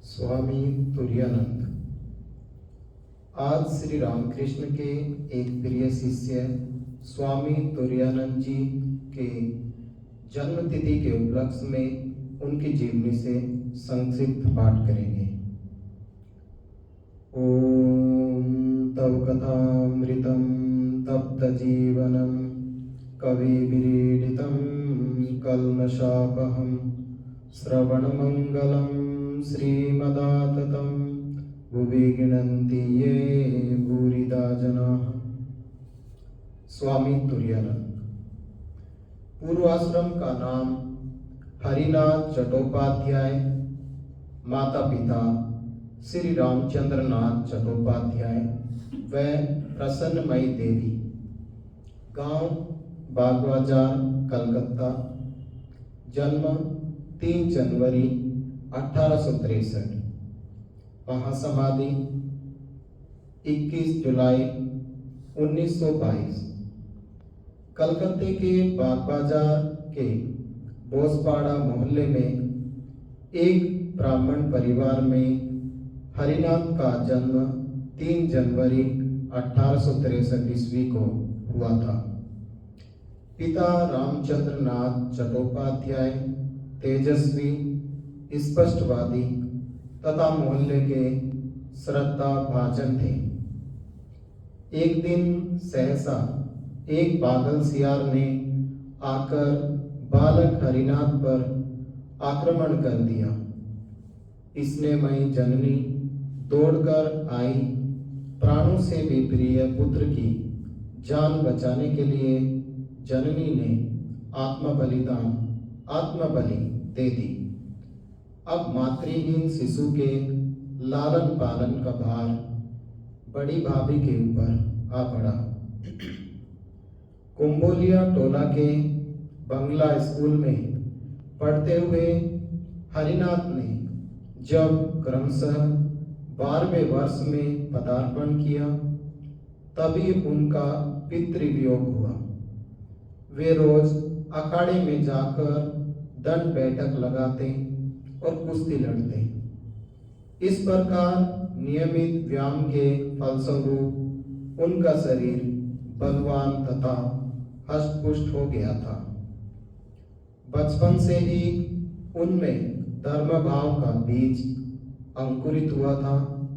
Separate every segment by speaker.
Speaker 1: स्वामी तुरानंद। आज श्री रामकृष्ण के एक प्रिय शिष्य स्वामी तुरानंद जी के जन्मतिथि के उपलक्ष्य में उनकी जीवनी से संक्षिप्त पाठ करेंगे। ओम तव कथामृतं तप्त जीवनम कवि विरीडितं कल्मषापहं श्रवणमंगलम श्रीमदाततं भुवि गृह्णन्ति ये भूरिदा जनाः। स्वामी तुरानंद। पूर्वाश्रम का नाम हरिनाथ चट्टोपाध्याय, माता पिता श्री रामचंद्र नाथ चट्टोपाध्याय व प्रसन्नमयी देवी, गांव बागबाजार, कलकत्ता। जन्म 3 जनवरी 1863। महासमाधि 21 जुलाई 1922। कलकत्ते के बागबाजार के बोसपाड़ा मोहल्ले में एक ब्राह्मण परिवार में हरिनाथ का जन्म 3 जनवरी 1863 ईस्वी को हुआ था। पिता रामचंद्र नाथ चट्टोपाध्याय तेजस्वी, स्पष्टवादी तथा मोहल्ले के श्रद्धा भाजन थे। एक दिन सहसा एक पागल सियार ने आकर बालक हरिनाथ पर आक्रमण कर दिया। इसने मई जननी दौड़कर आई। प्राणों से भी प्रिय पुत्र की जान बचाने के लिए जननी ने आत्मबलि दे दी। अब मातृहीन शिशु के लालन पालन का भार बड़ी भाभी के ऊपर आ पड़ा। कुंभोलिया टोला के बंगला स्कूल में पढ़ते हुए हरिनाथ ने जब क्रमशः 12वें वर्ष में पदार्पण किया, तभी उनका पितृवियोग हुआ। वे रोज अखाड़े में जाकर दंड बैठक लगाते और कुश्ती लड़ते। इस प्रकार नियमित व्यायाम के फलस्वरूप उनका शरीर बलवान तथा हष्ट-पुष्ट हो गया था। बचपन से ही उनमें धर्म भाव का बीज अंकुरित हुआ था।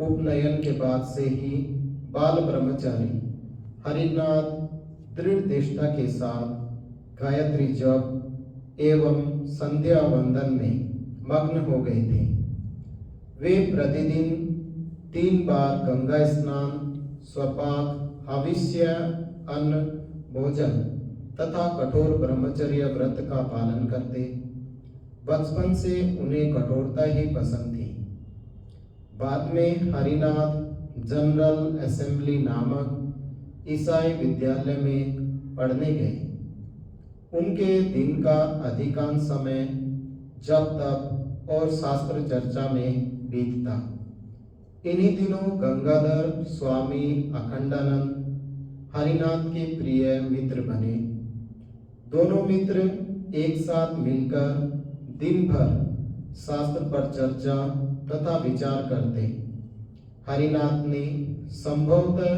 Speaker 1: उपनयन के बाद से ही बाल ब्रह्मचारी हरिनाथ दृढ़ निष्ठा के साथ गायत्री जप एवं संध्या वंदन में मग्न हो गए थे। वे प्रतिदिन 3 बार गंगा स्नान, स्वपाक, हविष्य, अन्न भोजन तथा कठोर ब्रह्मचर्य व्रत का पालन करते। बचपन से उन्हें कठोरता ही पसंद थी। बाद में हरिनाथ जनरल असेंबली नामक ईसाई विद्यालय में पढ़ने गए। उनके दिन का अधिकांश समय जप तप और शास्त्र चर्चा में बीतता। इन्हीं दिनों गंगाधर स्वामी अखंडानंद हरिनाथ के प्रिय मित्र बने। दोनों मित्र एक साथ मिलकर दिन भर शास्त्र पर चर्चा तथा विचार करते। हरिनाथ ने संभवतः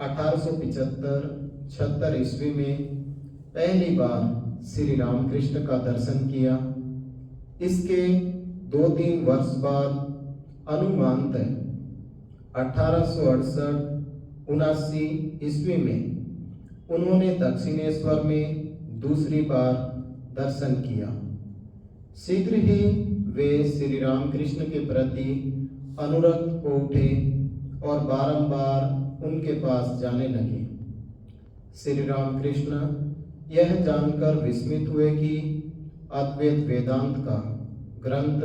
Speaker 1: 1875-76 ईस्वी में पहली बार श्री रामकृष्ण का दर्शन किया। इसके 2-3 वर्ष बाद अनुमानतः 1868-79 ईस्वी में उन्होंने दक्षिणेश्वर में दूसरी बार दर्शन किया। शीघ्र ही वे श्री रामकृष्ण के प्रति अनुरक्त हो उठे और बारंबार उनके पास जाने लगे। श्री रामकृष्ण यह जानकर विस्मित हुए कि अद्वैत वेदांत का ग्रंथ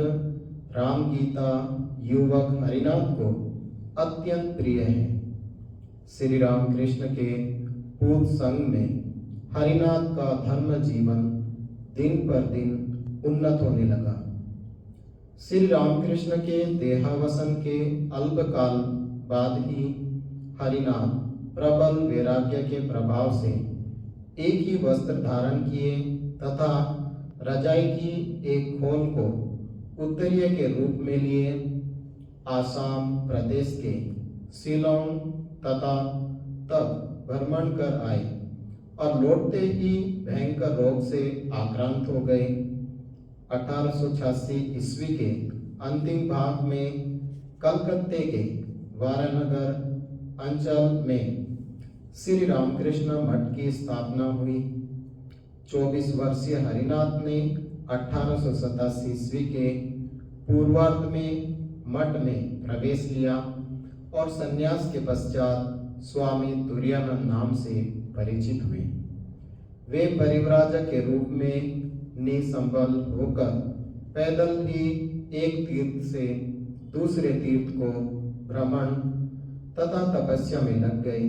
Speaker 1: राम गीता युवक हरिनाथ को अत्यंत प्रिय है। श्री रामकृष्ण के पूत संग में हरिनाथ का धर्म जीवन दिन पर दिन उन्नत होने लगा। श्री रामकृष्ण के देहावसान के अल्पकाल बाद ही हरिनाथ प्रबल वैराग्य के प्रभाव से एक ही वस्त्र धारण किए तथा रजाई की एक खोल को उत्तरीय के रूप में लिए आसाम प्रदेश के शिलोंग तथा तक भ्रमण कर आए और लौटते ही भयंकर रोग से आक्रांत हो गए। 1886 ईस्वी के अंतिम भाग में कलकत्ते के वारानगर अंचल में श्री रामकृष्ण मठ की स्थापना हुई। 24 वर्षीय हरिनाथ ने 1887 ईस्वी के पूर्वार्ध में मठ में प्रवेश लिया और संन्यास के पश्चात स्वामी तुरायानंद नाम से परिचित हुए। वे परिव्राजक के रूप में निसंबल होकर पैदल ही एक तीर्थ से दूसरे तीर्थ को भ्रमण तथा तपस्या में लग गए।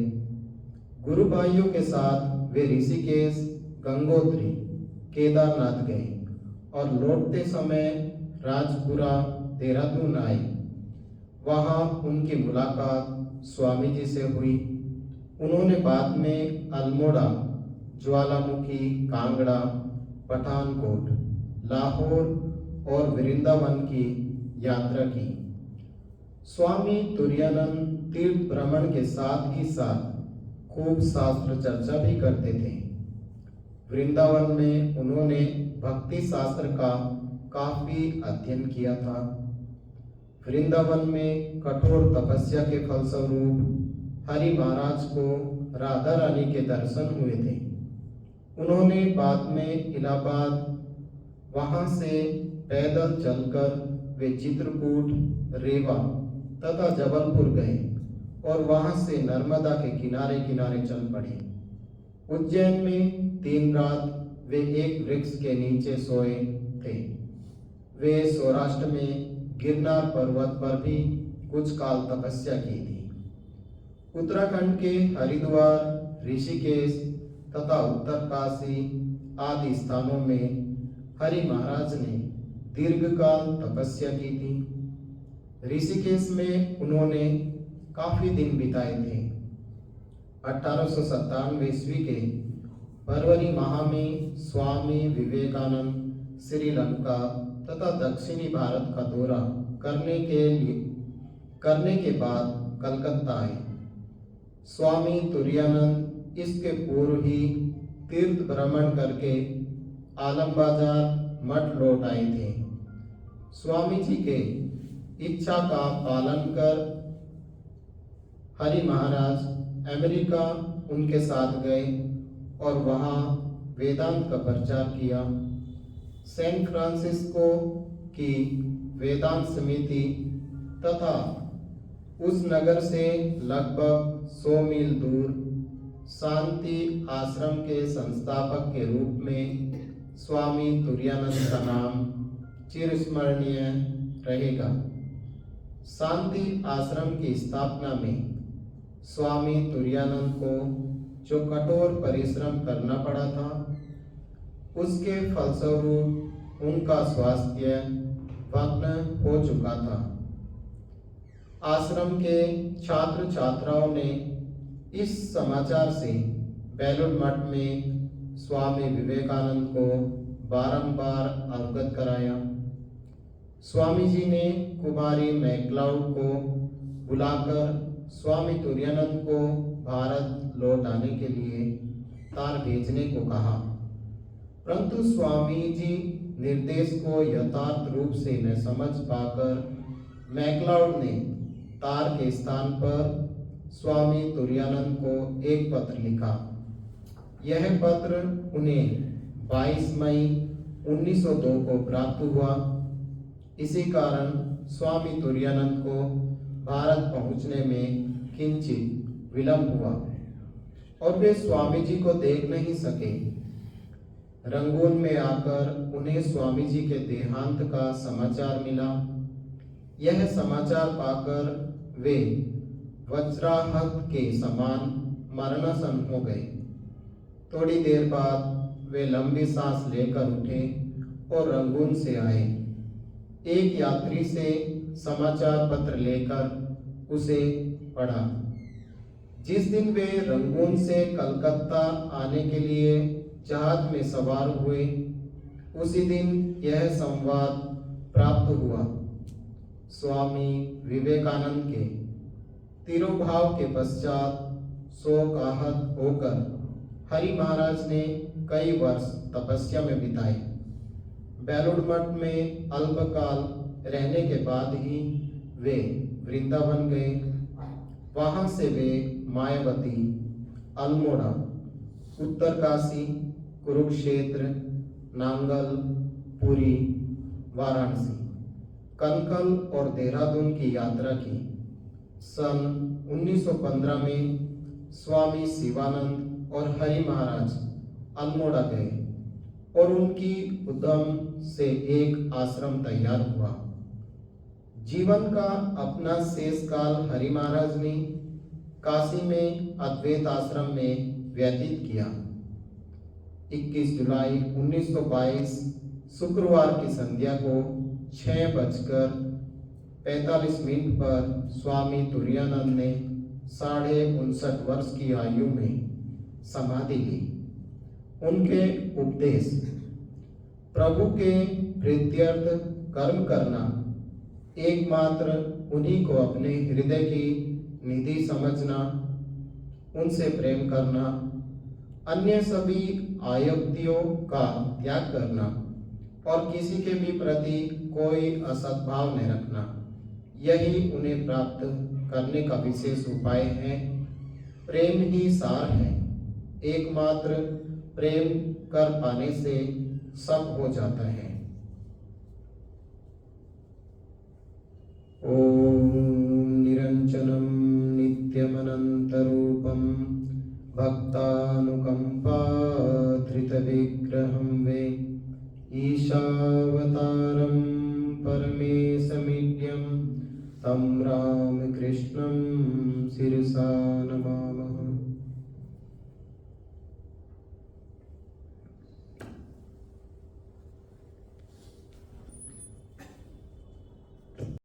Speaker 1: गुरु भाइयों के साथ वे ऋषिकेश, गंगोत्री, केदारनाथ गए और लौटते समय राजपुरा, देहरादून आए। वहां उनकी मुलाकात स्वामी जी से हुई। उन्होंने बाद में अल्मोड़ा, ज्वालामुखी, कांगड़ा, पठानकोट, लाहौर और वृंदावन की यात्रा की। स्वामी तुरायानंद तीर्थ भ्रमण के साथ ही साथ खूब शास्त्र चर्चा भी करते थे। वृंदावन में उन्होंने भक्ति शास्त्र का काफी अध्ययन किया था। वृंदावन में कठोर तपस्या के फलस्वरूप हरि महाराज को राधा रानी के दर्शन हुए थे। उन्होंने बाद में इलाहाबाद, वहां से पैदल चलकर वे चित्रकूट, रेवा तथा जबलपुर गए और वहां से नर्मदा के किनारे किनारे चल पड़े। उज्जैन में 3 रात वे एक वृक्ष के नीचे सोए थे। वे सौराष्ट्र में गिरनार पर्वत पर भी कुछ काल तपस्या की थी। उत्तराखंड के हरिद्वार, ऋषिकेश तथा उत्तरकाशी आदि स्थानों में हरि महाराज ने दीर्घकाल तपस्या की थी। ऋषिकेश में उन्होंने काफी दिन बिताए थे। 1897 ईस्वी के फरवरी माह में स्वामी विवेकानंद श्रीलंका तथा दक्षिणी भारत का दौरा करने के बाद कलकत्ता आए। स्वामी तुरायानंद इसके पूर्व ही तीर्थ भ्रमण करके आलमबाजार मठ लौट आए थे। स्वामी जी के इच्छा का पालन कर हरि महाराज अमेरिका उनके साथ गए और वहाँ वेदांत का प्रचार किया। सैन फ्रांसिस्को की वेदांत समिति तथा उस नगर से लगभग 100 मील दूर शांति आश्रम के संस्थापक के रूप में स्वामी तुरायानंद का नाम चिरस्मरणीय रहेगा। शांति आश्रम की स्थापना में स्वामी तुरायानंद को जो कठोर परिश्रम करना पड़ा था, उसके फलस्वरूप उनका स्वास्थ्य भग्न हो चुका था। आश्रम के छात्र छात्राओं ने इस समाचार से बेलूर मठ में स्वामी विवेकानंद को बारंबार अवगत कराया। स्वामी जी ने कुमारी मैक्लाउड को बुलाकर स्वामी तुरायानंद को भारत लौट आने के लिए तार भेजने को कहा, परंतु स्वामी जी निर्देश को यथार्थ रूप से न समझ पाकर मैक्लाउड ने तार के स्थान पर स्वामी तुरायानंद को एक पत्र लिखा। यह पत्र उन्हें 22 मई 1902 को प्राप्त हुआ। इसी कारण स्वामी तुरायानंद को भारत पहुंचने में किंचित विलंब हुआ और वे स्वामी जी को देख नहीं सके। रंगून में आकर उन्हें स्वामी जी के देहांत का समाचार मिला। यह समाचार पाकर वे वज्राहत के समान मरणासन हो गए। थोड़ी देर बाद वे लंबी सांस लेकर उठे और रंगून से आए। एक यात्री से समाचार पत्र लेकर उसे पढ़ा। जिस दिन वे रंगून से कलकत्ता आने के लिए जहाज में सवार हुए, उसी दिन यह संवाद प्राप्त हुआ। स्वामी विवेकानंद के तिरोभाव के पश्चात शोकाहत होकर हरि महाराज ने कई वर्ष तपस्या में बिताए। बेलूड़ मठ में अल्पकाल रहने के बाद ही वे वृंदावन गए। वहां से वे मायावती, अल्मोड़ा, उत्तरकाशी, कुरुक्षेत्र, नांगल, पुरी, वाराणसी, कनकल और देहरादून की यात्रा की। सन 1915 में स्वामी शिवानंद और हरि महाराज अल्मोड़ा गए और उनकी उद्यम से एक आश्रम तैयार हुआ। जीवन का अपना शेष काल हरि महाराज ने काशी में अद्वैत आश्रम में व्यतीत किया। 21 जुलाई 1922 शुक्रवार की संध्या को 6:45 पर स्वामी तुरायानंद ने 59.5 वर्ष की आयु में समाधि ली। उनके उपदेश, प्रभु के प्रीत्यर्थ कर्म करना, एकमात्र उन्हीं को अपने हृदय की निधि समझना, उनसे प्रेम करना, अन्य सभी आयुक्तियों का त्याग करना और किसी के भी प्रति कोई असद्भाव न रखना, यही उन्हें प्राप्त करने का विशेष उपाय है। प्रेम ही सार है। एकमात्र प्रेम कर पाने से सब हो जाता है। ओम निरंजनम नित्यमनंतरूपम भक्तानुकंपाधृत विग्रहं वे ईशावतारं परमेशमीड्यं तं रामकृष्णं शिरसा नमामि।